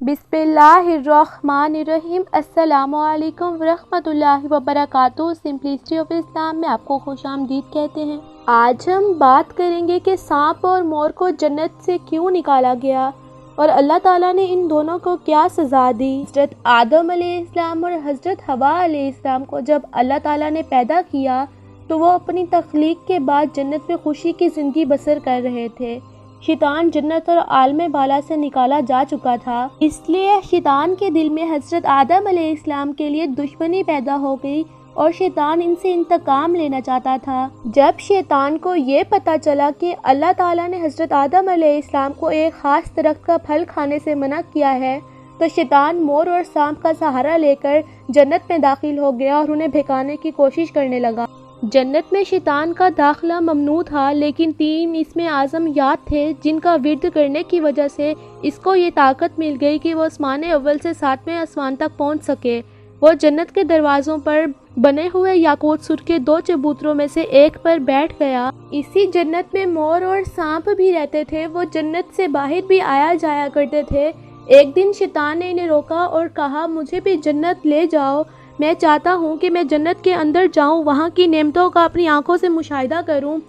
बिस्मिल्लाहिर्रहमानिर्रहीम। अस्सलामु अलैकुम वरहमतुल्लाहि वबरकातुहू। सिंपलिसिटी ऑफ इस्लाम में आपको खुशामदीद कहते हैं। आज हम बात करेंगे कि सांप और मोर को जन्नत से क्यों निकाला गया और अल्लाह ताला ने इन दोनों को क्या सज़ा दी। हज़रत आदम अलैहिस्सलाम और हज़रत हवा अलैहिस्सलाम को जब अल्लाह ताला ने पैदा किया तो वो अपनी तख्लीक के बाद जन्नत में खुशी की ज़िंदगी बसर कर रहे थे। शैतान जन्नत और आलम बाला से निकाला जा चुका था, इसलिए शैतान के दिल में हज़रत आदम अलैहिस्सलाम के लिए दुश्मनी पैदा हो गई और शैतान इनसे इंतकाम लेना चाहता था। जब शैतान को ये पता चला कि अल्लाह ताला ने हज़रत आदम अलैहिस्सलाम को एक ख़ास दरख्त का फल खाने से मना किया है, तो शैतान मोर और सांप का सहारा लेकर जन्नत में दाखिल हो गया और उन्हें भगाने की कोशिश करने लगा। जन्नत में शैतान का दाखिला ममनू था, लेकिन 3 इसमें आज़म याद थे जिनका विर्द करने की वजह से इसको ये ताकत मिल गई कि वो आसमान अव्वल से 7वें आसमान तक पहुंच सके। वो जन्नत के दरवाज़ों पर बने हुए याकूत सुर्ख के 2 चबूतरों में से एक पर बैठ गया। इसी जन्नत में मोर और सांप भी रहते थे। वो जन्नत से बाहर भी आया जाया करते थे। एक दिन शैतान ने इन्हें रोका और कहा, मुझे भी जन्नत ले जाओ, मैं चाहता हूँ कि मैं जन्नत के अंदर जाऊँ, वहाँ की नेमतों का अपनी आंखों से मुशाहिदा करूँ।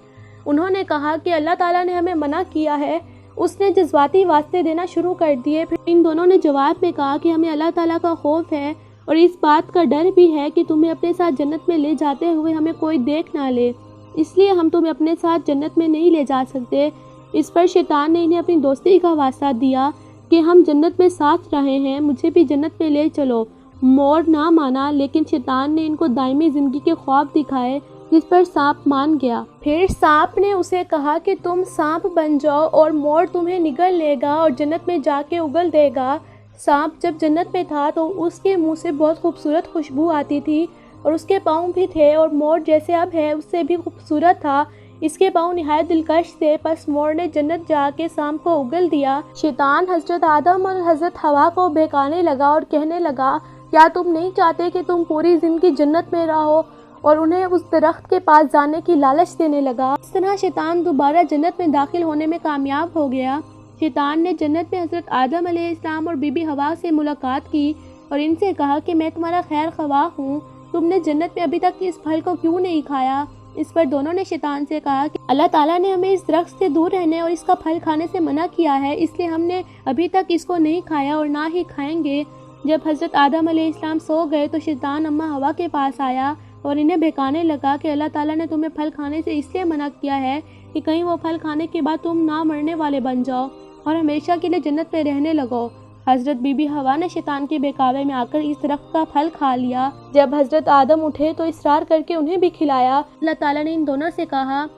उन्होंने कहा कि अल्लाह ताला ने हमें मना किया है। उसने जज्बाती वास्ते देना शुरू कर दिए। फिर इन दोनों ने जवाब में कहा कि हमें अल्लाह ताला का खौफ है और इस बात का डर भी है कि तुम्हें अपने साथ जन्नत में ले जाते हुए हमें कोई देख ना ले, इसलिए हम तुम्हें अपने साथ जन्नत में नहीं ले जा सकते। इस पर शैतान ने इन्हें अपनी दोस्ती का वास्ता दिया कि हम जन्नत में साथ रहे हैं, मुझे भी जन्नत में ले चलो। मोर ना माना, लेकिन शैतान ने इनको दायमी ज़िंदगी के ख्वाब दिखाए, जिस पर सांप मान गया। फिर सांप ने उसे कहा कि तुम सांप बन जाओ और मोर तुम्हें निगल लेगा और जन्नत में जाके उगल देगा। सांप जब जन्नत में था तो उसके मुंह से बहुत खूबसूरत खुशबू आती थी और उसके पाँव भी थे, और मोर जैसे अब है उससे भी खूबसूरत था। इसके पाँव निहायत दिलकश थे। बस मोर ने जन्नत जाके सांप को उगल दिया। शैतान हज़रत आदम और हज़रत हवा को बहकाने लगा और कहने लगा, क्या तुम नहीं चाहते कि तुम पूरी ज़िंदगी जन्नत में रहो, और उन्हें उस दरख्त के पास जाने की लालच देने लगा। इस तरह शैतान दोबारा जन्नत में दाखिल होने में कामयाब हो गया। शैतान ने जन्नत में हज़रत आदम अलैहिस्सलाम और बीबी हवा से मुलाकात की और इनसे कहा कि मैं तुम्हारा खैर ख्वाह हूँ, तुमने जन्नत में अभी तक इस फल को क्यों नहीं खाया। इस पर दोनों ने शैतान से कहा कि अल्लाह ताला ने हमें इस दरख्त से दूर रहने और इसका फल खाने से मना किया है, इसलिए हमने अभी तक इसको नहीं खाया और ना ही खाएंगे। जब हज़रत आदम अलैहिस्सलाम सो गए तो शैतान अम्मा हवा के पास आया और इन्हें बहकाने लगा कि अल्लाह ताला ने तुम्हें फल खाने से इसलिए मना किया है कि कहीं वो फल खाने के बाद तुम ना मरने वाले बन जाओ और हमेशा के लिए जन्नत में रहने लगो। हज़रत बीबी हवा ने शैतान के बहकावे में आकर इस दरख्त का फल खा लिया। जब हज़रत आदम उठे तो इसरार करके उन्हें भी खिलाया। अल्लाह ताला ने इन दोनों से कहा,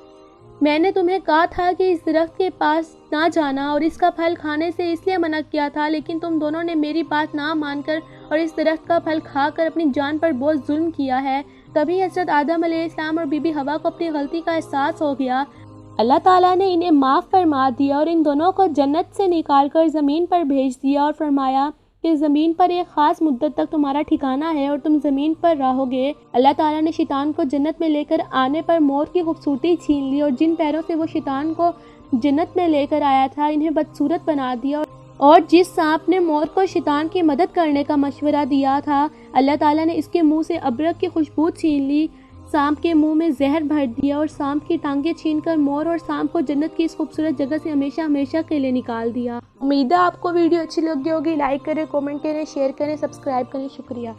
मैंने तुम्हें कहा था कि इस दरख्त के पास ना जाना और इसका फल खाने से इसलिए मना किया था, लेकिन तुम दोनों ने मेरी बात ना मानकर और इस दरख्त का फल खाकर अपनी जान पर बहुत जुल्म किया है। तभी हज़रत आदम अलैहिस्सलाम और बीबी हवा को अपनी गलती का एहसास हो गया। अल्लाह ताला ने इन्हें माफ़ फरमा दिया और इन दोनों को जन्नत से निकालकर ज़मीन पर भेज दिया और फरमाया कि ज़मीन पर एक ख़ास मुद्दत तक तुम्हारा ठिकाना है और तुम ज़मीन पर रहोगे। अल्लाह ताला ने शैतान को जन्नत में लेकर आने पर मोर की खूबसूरती छीन ली और जिन पैरों से वो शैतान को जन्नत में लेकर आया था इन्हें बदसूरत बना दिया। और जिस सांप ने मोर को शैतान की मदद करने का मशवरा दिया था, अल्लाह ताला ने इसके मुंह से अबरक की खुशबू छीन ली, सांप के मुंह में जहर भर दिया और सांप की टांगें छीनकर मोर और सांप को जन्नत की इस खूबसूरत जगह से हमेशा हमेशा के लिए निकाल दिया। उम्मीद है आपको वीडियो अच्छी लगी होगी। लाइक करें, कमेंट करें, शेयर करें, सब्सक्राइब करें। शुक्रिया।